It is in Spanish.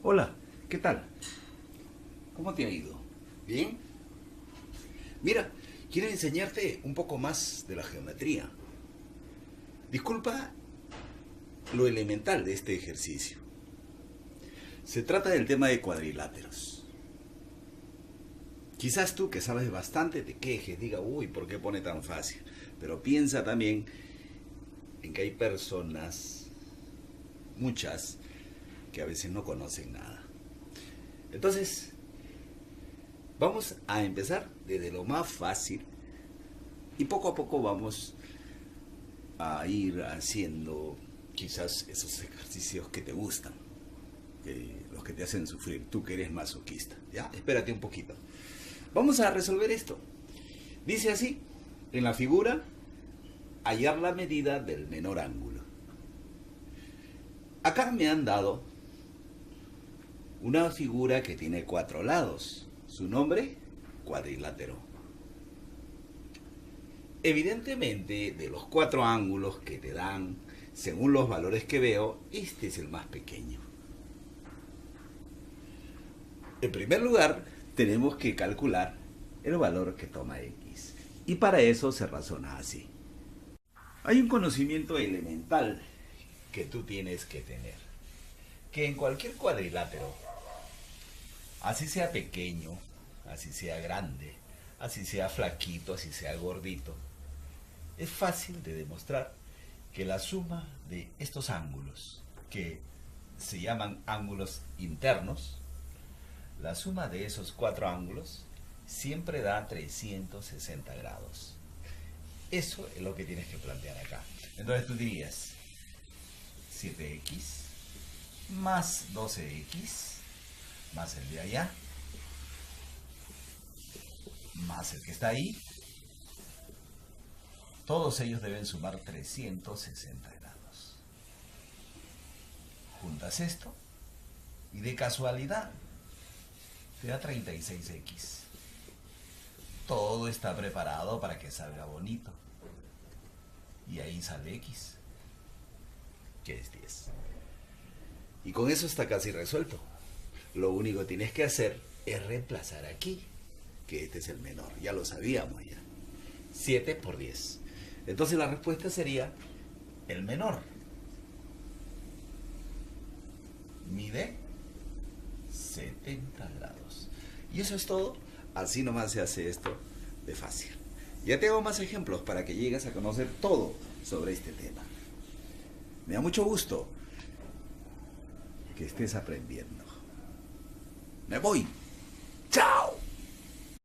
Hola, ¿qué tal? ¿Cómo te ha ido? ¿Bien? Mira, quiero enseñarte un poco más de la geometría. Disculpa lo elemental de este ejercicio. Se trata del tema de cuadriláteros. Quizás tú que sabes bastante te quejes, diga, uy, ¿por qué pone tan fácil? Pero piensa también en que hay personas, muchas, que a veces no conocen nada. Entonces, vamos a empezar desde lo más fácil y poco a poco vamos a ir haciendo quizás esos ejercicios que te gustan, los que te hacen sufrir, tú que eres masoquista. ¿Ya? Espérate un poquito. Vamos a resolver esto. Dice así, en la figura, hallar la medida del menor ángulo. Acá me han dado una figura que tiene 4 lados. Su nombre, cuadrilátero. Evidentemente, de los 4 ángulos que te dan, según los valores que veo, este es el más pequeño. En primer lugar, tenemos que calcular el valor que toma x. Y para eso se razona así. Hay un conocimiento elemental que tú tienes que tener. Que en cualquier cuadrilátero, así sea pequeño, así sea grande, así sea flaquito, así sea gordito, es fácil de demostrar que la suma de estos ángulos, que se llaman ángulos internos, la suma de esos 4 ángulos siempre da 360 grados. Eso es lo que tienes que plantear acá. Entonces tú dirías 7x más 12x más el de allá más el que está ahí. Todos ellos deben sumar 360 grados. Juntas esto y de casualidad te da 36x. Todo está preparado para que salga bonito. Y ahí sale x, que es 10. Y con eso está casi resuelto. Lo único que tienes que hacer es reemplazar aquí, que este es el menor. Ya lo sabíamos ya. 7 por 10. Entonces la respuesta sería el menor. Mide 70 grados. Y eso es todo. Así nomás se hace esto de fácil. Ya te hago más ejemplos para que llegues a conocer todo sobre este tema. Me da mucho gusto que estés aprendiendo. Me voy.